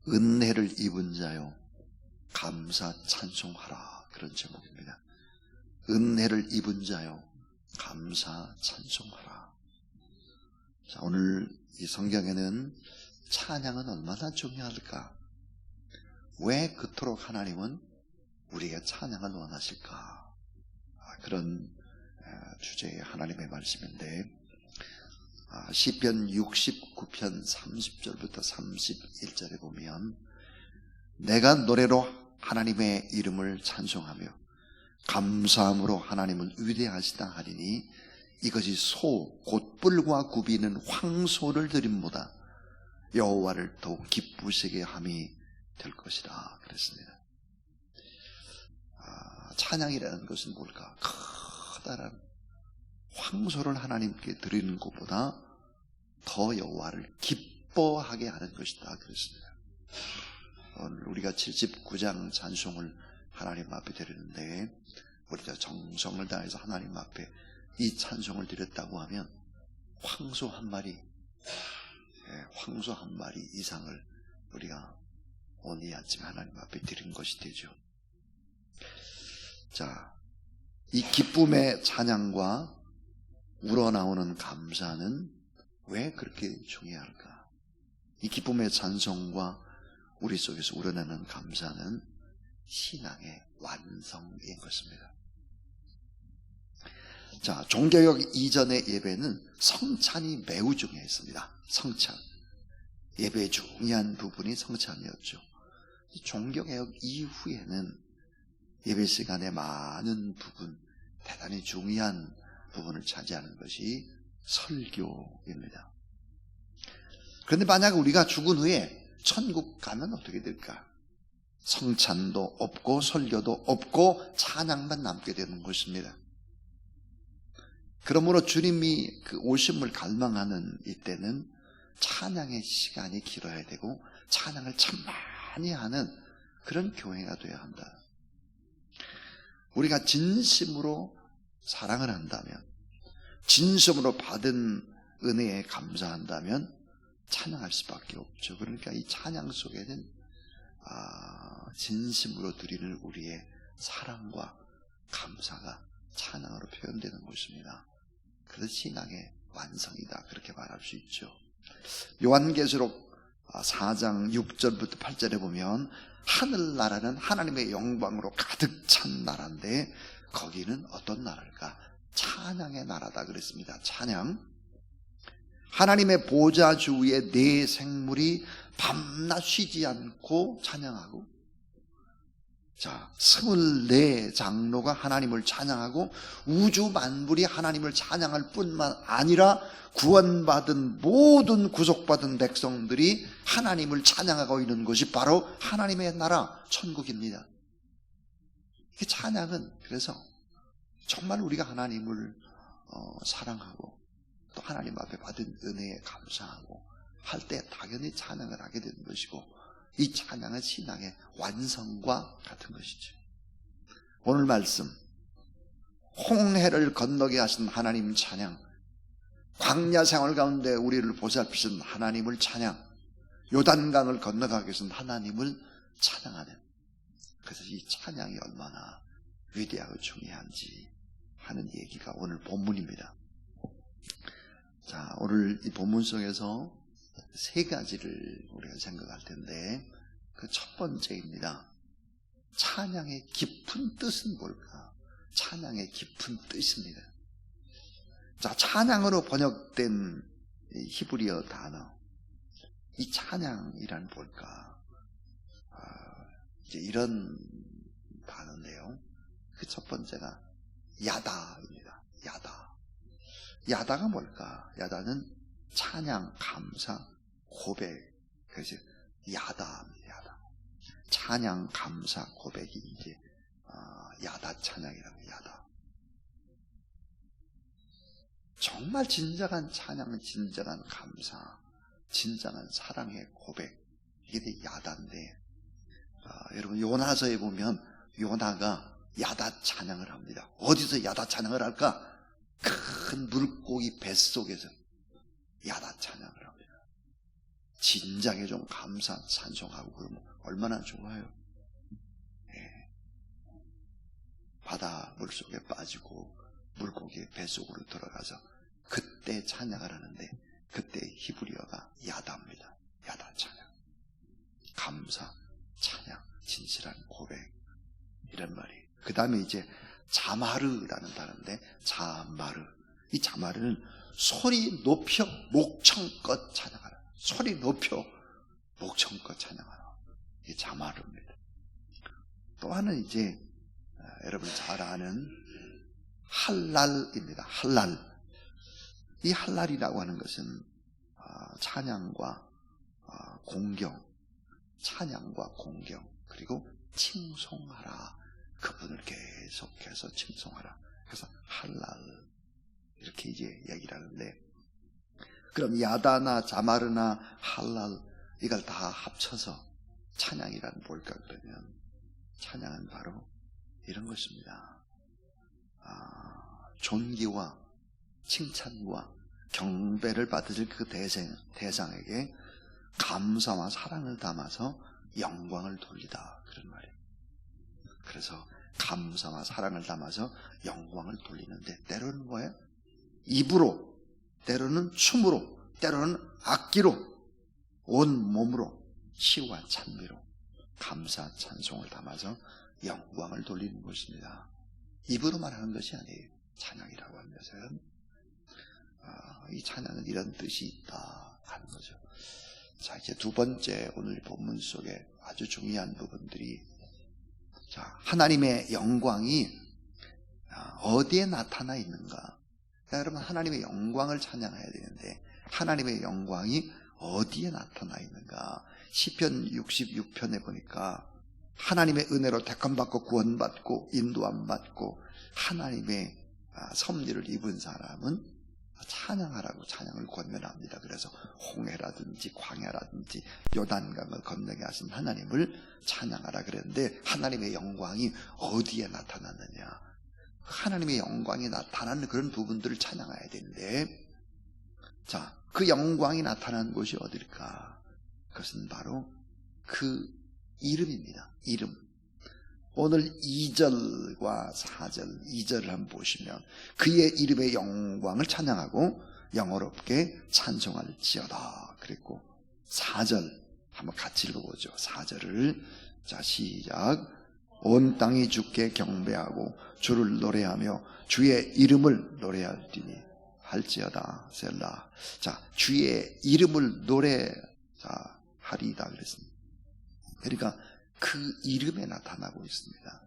은혜를 입은 자요 감사 찬송하라. 그런 제목입니다. 은혜를 입은 자요 감사 찬송하라. 자, 오늘 이 성경에는 찬양은 얼마나 중요할까? 왜 그토록 하나님은 우리가 찬양을 원하실까? 그런 주제의 하나님의 말씀인데, 시편 69편 30절부터 31절에 보면, 내가 노래로 하나님의 이름을 찬송하며 감사함으로 하나님을 위대하시다 하리니 이것이 소 곧 뿔과 굽이는 황소를 드림보다 여호와를 더욱 기쁘시게 함이 될 것이라 그랬습니다. 찬양이라는 것은 뭘까? 커다란 황소를 하나님께 드리는 것보다 더 여호와를 기뻐하게 하는 것이다 그랬습니다. 오늘 우리가 79장 찬송을 하나님 앞에 드리는데, 우리가 정성을 다해서 하나님 앞에 이 찬송을 드렸다고 하면 황소 한 마리 이상을 우리가 원이 아침에 하나님 앞에 드린 것이 되죠. 자, 이 기쁨의 찬양과 우러나오는 감사는 왜 그렇게 중요할까? 이 기쁨의 찬송과 우리 속에서 우러나는 감사는 신앙의 완성인 것입니다. 자, 종교개혁 이전의 예배는 성찬이 매우 중요했습니다. 성찬. 예배의 중요한 부분이 성찬이었죠. 종교개혁 이후에는 예배 시간의 많은 부분, 대단히 중요한 부분을 차지하는 것이 설교입니다. 그런데 만약 우리가 죽은 후에 천국 가면 어떻게 될까? 성찬도 없고 설교도 없고 찬양만 남게 되는 것입니다. 그러므로 주님이 그 오심을 갈망하는 이때는 찬양의 시간이 길어야 되고 찬양을 참 많이 하는 그런 교회가 되어야 한다. 우리가 진심으로 사랑을 한다면, 진심으로 받은 은혜에 감사한다면 찬양할 수밖에 없죠. 그러니까 이 찬양 속에는 진심으로 드리는 우리의 사랑과 감사가 찬양으로 표현되는 것입니다. 그래서 신앙의 완성이다, 그렇게 말할 수 있죠. 요한계시록 4장 6절부터 8절에 보면 하늘나라는 하나님의 영광으로 가득 찬 나라인데 거기는 어떤 나라일까? 찬양의 나라다 그랬습니다. 찬양. 하나님의 보좌 주위에 네 생물이 밤낮 쉬지 않고 찬양하고, 자, 24장로가 하나님을 찬양하고 우주 만물이 하나님을 찬양할 뿐만 아니라 구원받은 모든 구속받은 백성들이 하나님을 찬양하고 있는 것이 바로 하나님의 나라 천국입니다. 이 찬양은 그래서 정말 우리가 하나님을 사랑하고 또 하나님 앞에 받은 은혜에 감사하고 할 때 당연히 찬양을 하게 되는 것이고, 이 찬양은 신앙의 완성과 같은 것이죠. 오늘 말씀, 홍해를 건너게 하신 하나님 찬양, 광야 생활 가운데 우리를 보살피신 하나님을 찬양, 요단강을 건너가게 하신 하나님을 찬양하는, 그래서 이 찬양이 얼마나 위대하고 중요한지 하는 얘기가 오늘 본문입니다. 자, 오늘 이 본문 속에서 세 가지를 우리가 생각할 텐데, 그 첫 번째입니다. 찬양의 깊은 뜻은 뭘까? 찬양의 깊은 뜻입니다. 자, 찬양으로 번역된 히브리어 단어, 이 찬양이란 뭘까? 이제 이런 단어인데요. 그 첫 번째가 야다입니다. 야다가 뭘까? 야다는 찬양, 감사, 고백. 그래서 야다입니다. 야다. 찬양, 감사, 고백이 이제 야다 찬양이라고. 야다. 정말 진정한 찬양, 진정한 감사, 진정한 사랑의 고백, 이게 야다인데, 여러분 요나서에 보면 요나가 야다 찬양을 합니다. 어디서 야다 찬양을 할까? 큰 물고기 뱃속에서 야다 찬양을 합니다. 진작에 좀 감사, 찬송하고 그러면 얼마나 좋아요. 예. 바다 물속에 빠지고 물고기 뱃속으로 들어가서 그때 찬양을 하는데, 그때 히브리어가 야다입니다. 야다 찬양. 감사, 찬양, 진실한 고백, 이런 말이. 그 다음에 이제 자마르라는 단어인데, 자마르. 이 자마르는 소리 높여 목청껏 찬양하라. 소리 높여 목청껏 찬양하라. 이게 자마르입니다. 또 하나는 이제 여러분 잘 아는 할랄입니다. 할랄. 이 할랄이라고 하는 것은 찬양과 공경, 찬양과 공경, 그리고 칭송하라. 그분을 계속해서 칭송하라. 그래서 할랄, 이렇게 이제 얘기를 하는데, 그럼 야다나 자마르나 할랄, 이걸 다 합쳐서 찬양이란 뭘까 그러면, 찬양은 바로 이런 것입니다. 존귀와 칭찬과 경배를 받으실 그 대상에게 감사와 사랑을 담아서 영광을 돌리다, 그런 말이에요. 그래서 감사와 사랑을 담아서 영광을 돌리는데, 때로는 뭐예요? 입으로, 때로는 춤으로, 때로는 악기로, 온 몸으로, 시와 찬미로 감사 찬송을 담아서 영광을 돌리는 것입니다. 입으로만 하는 것이 아니에요. 찬양이라고 하는 것은 이 찬양은 이런 뜻이 있다 하는 거죠. 자, 이제 두 번째, 오늘 본문 속에 아주 중요한 부분들이, 자, 하나님의 영광이 어디에 나타나 있는가? 여러분, 하나님의 영광을 찬양해야 되는데 하나님의 영광이 어디에 나타나 있는가? 시편 66편에 보니까 하나님의 은혜로 택함받고 구원받고 인도함받고 하나님의 섭리를 입은 사람은 찬양하라고 찬양을 권면합니다. 그래서 홍해라든지 광야라든지 요단강을 건너게 하신 하나님을 찬양하라 그랬는데, 하나님의 영광이 어디에 나타났느냐? 하나님의 영광이 나타나는 그런 부분들을 찬양해야 되는데, 자, 그 영광이 나타나는 곳이 어딜까? 그것은 바로 그 이름입니다. 이름. 오늘 2절과 4절, 2절을 한번 보시면 그의 이름의 영광을 찬양하고 영어롭게 찬송할지어다 그랬고, 4절 한번 같이 읽어보죠. 4절을 자, 시작. 온 땅이 주께 경배하고 주를 노래하며 주의 이름을 노래할지니 할지어다. 셀라. 자, 주의 이름을 노래하리다 그랬습니다. 그러니까 그 이름에 나타나고 있습니다.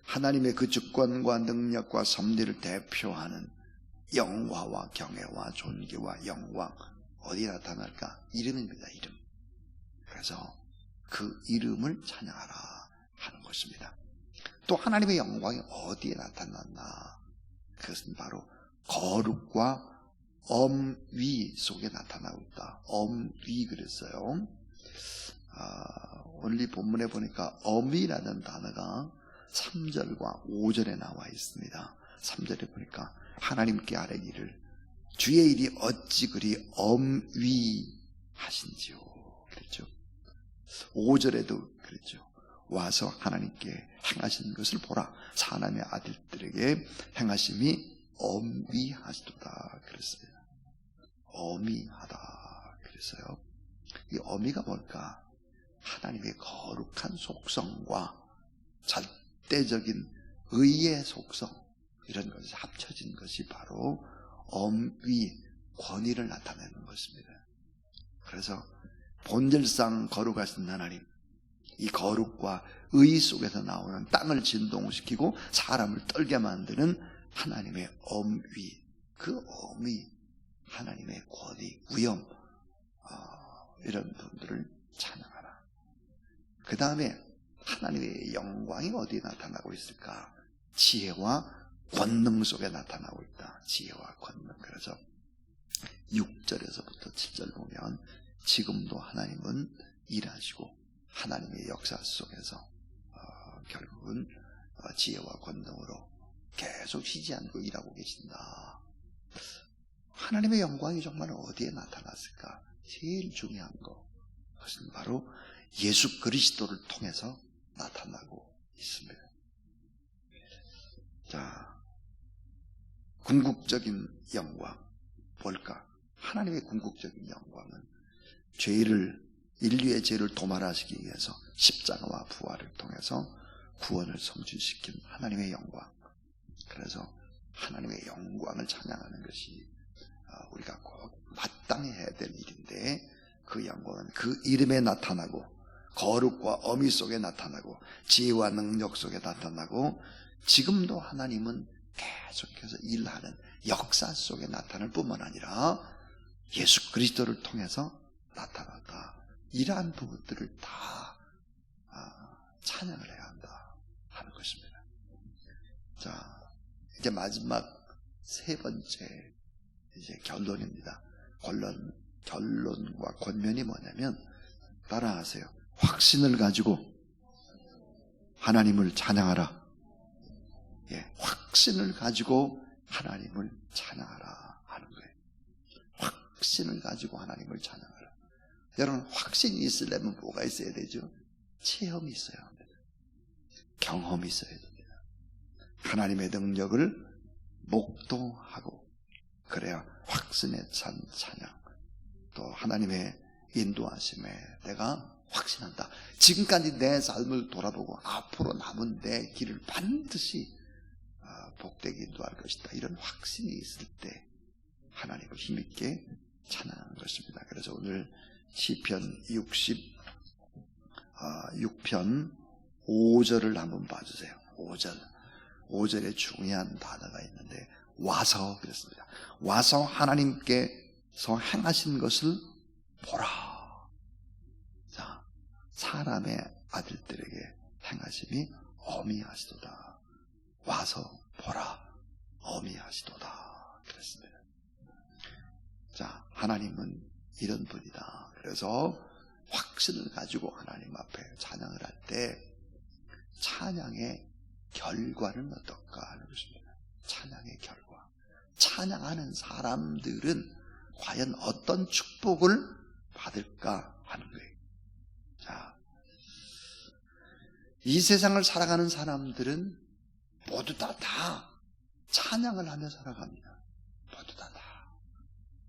하나님의 그 주권과 능력과 섭리를 대표하는 영화와 경애와 존귀와 영광, 어디에 나타날까? 이름입니다. 이름. 그래서 그 이름을 찬양하라 하는 것입니다. 또 하나님의 영광이 어디에 나타났나? 그것은 바로 거룩과 엄위 속에 나타나고 있다. 엄위 그랬어요. 오늘 이 본문에 보니까 엄이라는 단어가 3절과 5절에 나와 있습니다. 3절에 보니까 하나님께 아뢰기를 주의 일이 어찌 그리 엄위하신지요 그랬죠. 5절에도 그랬죠. 와서 하나님께 행하신 것을 보라. 사람의 아들들에게 행하심이 엄위하시도다 그랬습니다. 엄위하다 그랬어요. 이 엄위가 뭘까? 하나님의 거룩한 속성과 절대적인 의의 속성, 이런 것이 합쳐진 것이 바로 엄위, 권위를 나타내는 것입니다. 그래서 본질상 거룩하신 하나님, 이 거룩과 의 속에서 나오는 땅을 진동시키고 사람을 떨게 만드는 하나님의 엄위, 그 엄위, 하나님의 권위, 위엄, 이런 분들을 찬양하라. 그 다음에 하나님의 영광이 어디에 나타나고 있을까? 지혜와 권능 속에 나타나고 있다. 지혜와 권능. 그래서 6절에서부터 7절 보면 지금도 하나님은 일하시고 하나님의 역사 속에서 결국은 지혜와 권능으로 계속 쉬지 않고 일하고 계신다. 하나님의 영광이 정말 어디에 나타났을까? 제일 중요한 거, 그것은 바로 예수 그리스도를 통해서 나타나고 있습니다. 자, 궁극적인 영광 뭘까? 하나님의 궁극적인 영광은 인류의 죄를 도말하시기 위해서 십자가와 부활을 통해서 구원을 성취시킨 하나님의 영광. 그래서 하나님의 영광을 찬양하는 것이 우리가 꼭 마땅히 해야 될 일인데, 그 영광은 그 이름에 나타나고 거룩과 어미 속에 나타나고 지혜와 능력 속에 나타나고, 지금도 하나님은 계속해서 일하는 역사 속에 나타날 뿐만 아니라 예수 그리스도를 통해서 나타났다. 이러한 부분들을 다 찬양을 해야 한다 하는 것입니다. 자, 이제 마지막 세 번째 이제 결론입니다. 결론과 권면이 뭐냐면, 따라하세요. 확신을 가지고 하나님을 찬양하라. 예, 확신을 가지고 하나님을 찬양하라 하는 거예요. 확신을 가지고 하나님을 찬양하라. 여러분, 확신이 있으려면 뭐가 있어야 되죠? 체험이 있어야 합니다. 경험이 있어야 됩니다. 하나님의 능력을 목도하고, 그래야 확신에 찬 찬양, 또 하나님의 인도하심에 내가 확신한다. 지금까지 내 삶을 돌아보고 앞으로 남은 내 길을 반드시 복되게 인도할 것이다. 이런 확신이 있을 때 하나님을 힘있게 찬양하는 것입니다. 그래서 오늘 시편 66편 5절을 한번 봐주세요. 5절에 중요한 단어가 있는데, 와서 그랬습니다. 와서 하나님께서 행하신 것을 보라. 자, 사람의 아들들에게 행하심이 어미하시도다. 와서 보라, 어미하시도다 그랬습니다. 자, 하나님은 이런 분이다. 그래서 확신을 가지고 하나님 앞에 찬양을 할 때 찬양의 결과는 어떨까 하는 것입니다. 찬양의 결과. 찬양하는 사람들은 과연 어떤 축복을 받을까 하는 거예요. 자, 이 세상을 살아가는 사람들은 모두 다 찬양을 하며 살아갑니다. 모두 다.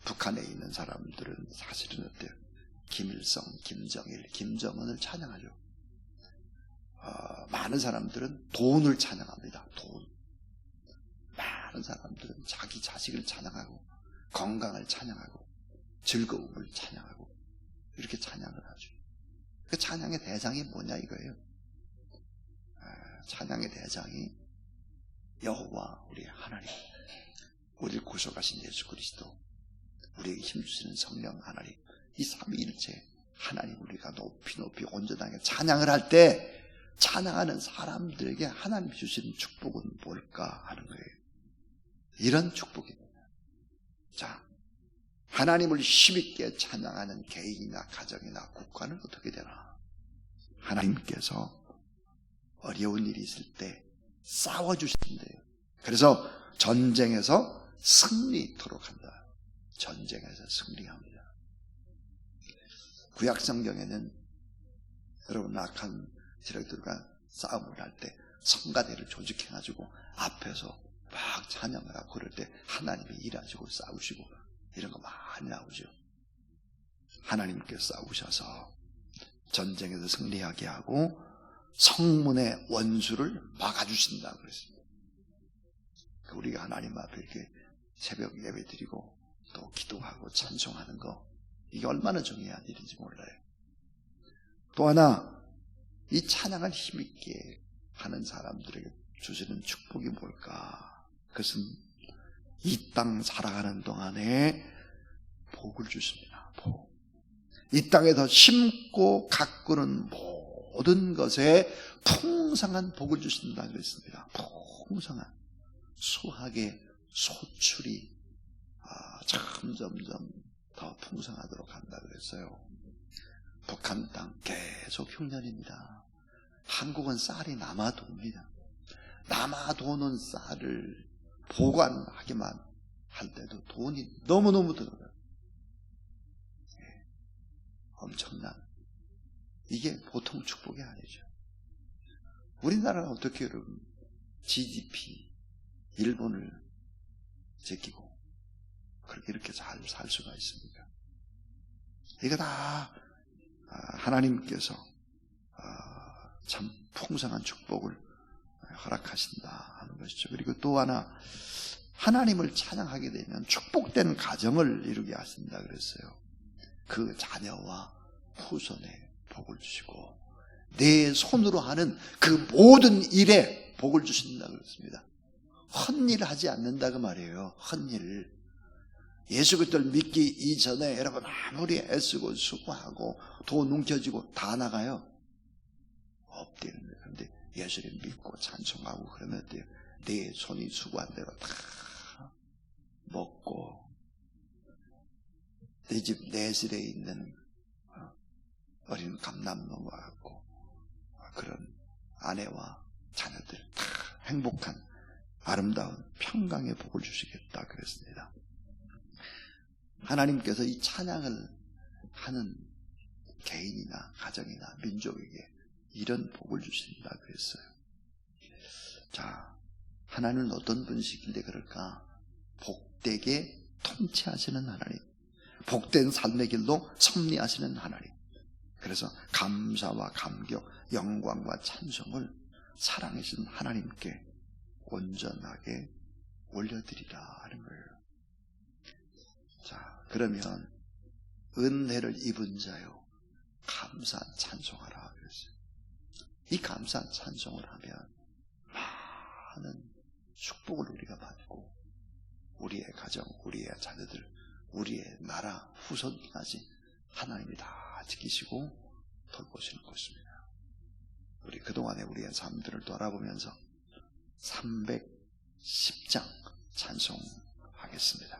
북한에 있는 사람들은 사실은 어때요? 김일성, 김정일, 김정은을 찬양하죠. 많은 사람들은 돈을 찬양합니다. 돈. 많은 사람들은 자기 자식을 찬양하고, 건강을 찬양하고, 즐거움을 찬양하고, 이렇게 찬양을 하죠. 그 찬양의 대상이 뭐냐 이거예요. 찬양의 대상이 여호와 우리 하나님, 우리를 구속하신 예수 그리스도, 우리에게 힘주시는 성령 하나님, 이 삼위일체 하나님 우리가 높이 온전하게 찬양을 할 때, 찬양하는 사람들에게 하나님 주시는 축복은 뭘까 하는 거예요. 이런 축복입니다. 자, 하나님을 힘있게 찬양하는 개인이나 가정이나 국가는 어떻게 되나? 하나님께서 어려운 일이 있을 때 싸워주신대요. 그래서 전쟁에서 승리토록 한다. 전쟁에서 승리합니다. 구약성경에는 여러분, 악한 세력들과 싸움을 할 때 성가대를 조직해가지고 앞에서 막 찬양을 하고 그럴 때 하나님이 일하시고 싸우시고 이런 거 많이 나오죠. 하나님께서 싸우셔서 전쟁에서 승리하게 하고 성문의 원수를 막아주신다고 그랬습니다. 우리가 하나님 앞에 이렇게 새벽 예배 드리고 또 기도하고 찬송하는 거, 이게 얼마나 중요한 일인지 몰라요. 또 하나, 이 찬양을 힘있게 하는 사람들에게 주시는 축복이 뭘까? 그것은 이 땅 살아가는 동안에 복을 주십니다. 복. 이 땅에서 심고 가꾸는 모든 것에 풍성한 복을 주신다고 했습니다. 풍성한 수학의 소출이 점점 더 풍성하도록 한다고 했어요. 북한 땅 계속 흉년입니다. 한국은 쌀이 남아도 옵니다. 남아도는 쌀을 보관하기만 할 때도 돈이 너무너무 들어가요. 엄청난 이게 보통 축복이 아니죠. 우리나라는 어떻게 여러분 GDP 일본을 제끼고 그렇게 이렇게 잘 살 수가 있습니까? 이거 다 하나님께서 참 풍성한 축복을 허락하신다 하는 것이죠. 그리고 또 하나, 하나님을 찬양하게 되면 축복된 가정을 이루게 하신다 그랬어요. 그 자녀와 후손에 복을 주시고 내 손으로 하는 그 모든 일에 복을 주신다 그랬습니다. 헛일 하지 않는다 그 말이에요. 헛일. 예수 그리스도를 믿기 이전에 여러분 아무리 애쓰고 수고하고 돈 움켜쥐고 다 나가요? 없대요. 그런데 예수를 믿고 찬송하고 그러면 어때요? 내 손이 수고한 대로 다 먹고 내 집 내실에 있는 어린 감남로와 같고 그런 아내와 자녀들 다 행복한 아름다운 평강의 복을 주시겠다 그랬습니다. 하나님께서 이 찬양을 하는 개인이나 가정이나 민족에게 이런 복을 주신다 그랬어요. 자, 하나님은 어떤 분이시길래 그럴까? 복되게 통치하시는 하나님, 복된 삶의 길로 섭리하시는 하나님. 그래서 감사와 감격, 영광과 찬송을 사랑하신 하나님께 온전하게 올려드리라 하는 거예요. 자, 그러면 은혜를 입은 자요 감사 찬송하라 그랬어요. 이 감사 찬송을 하면 많은 축복을 우리가 받고 우리의 가정, 우리의 자녀들, 우리의 나라, 후손까지 하나님이 다 지키시고 돌보시는 것입니다. 우리 그동안의 우리의 삶들을 돌아보면서 310장 찬송하겠습니다.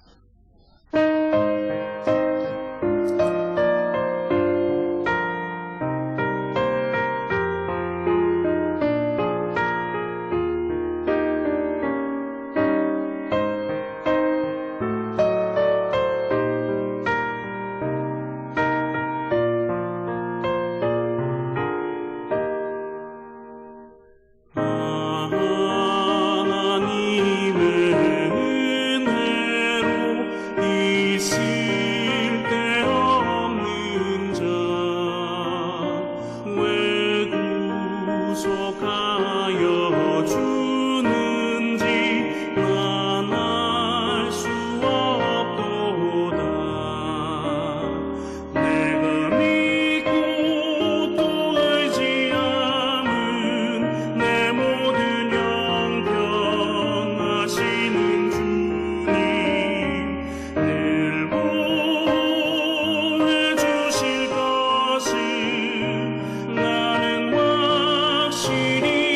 나는 확실히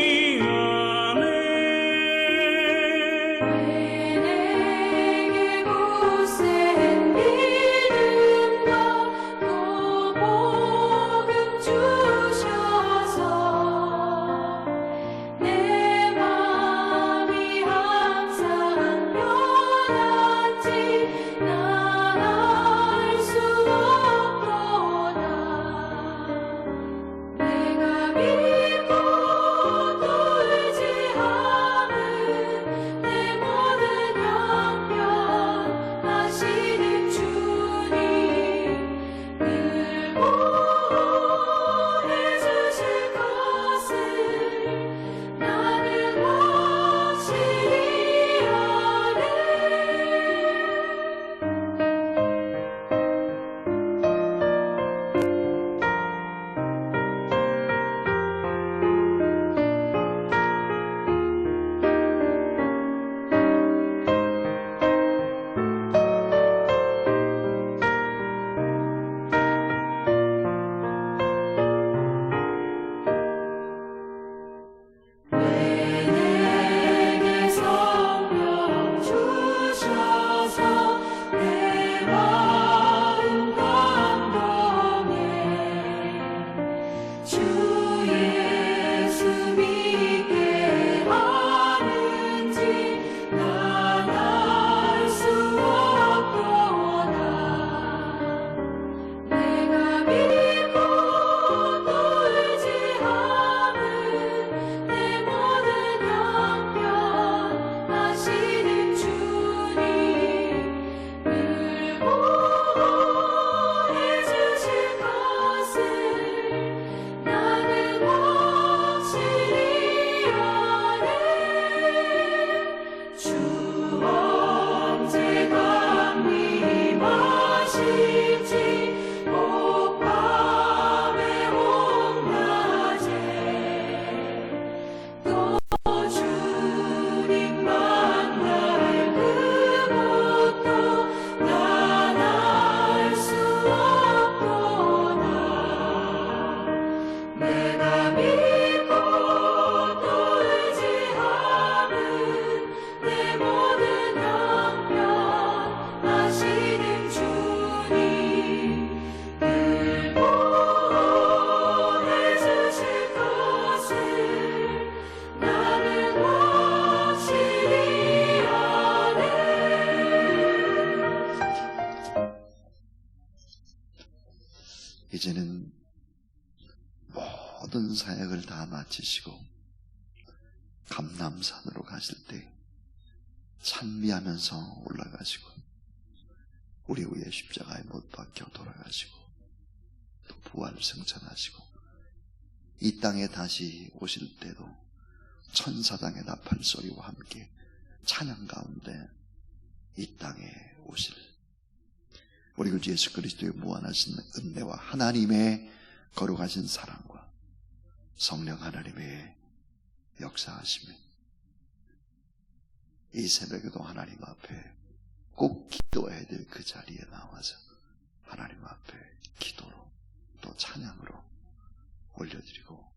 모든 사역을 다 마치시고 감람산으로 가실 때 찬미하면서 올라가시고 우리 위에 십자가에 못 박혀 돌아가시고 또 부활 승천하시고 이 땅에 다시 오실 때도 천사장의 나팔 소리와 함께 찬양 가운데 이 땅에 오실 우리 구 예수 그리스도의 무한하신 은혜와 하나님의 거룩하신 사랑과 성령 하나님의 역사하심이 이 새벽에도 하나님 앞에 꼭 기도해야 될 그 자리에 나와서 하나님 앞에 기도로 또 찬양으로 올려드리고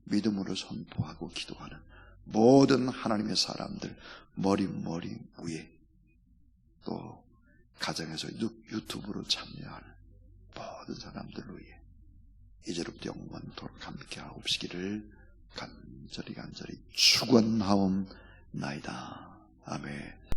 믿음으로 선포하고 기도하는 모든 하나님의 사람들 머리 위에 또 가정에서 유튜브로 참여하는 모든 사람들 위해 이제로부터 영원토록 함께 하옵시기를 간절히 축원하옵나이다. 아멘.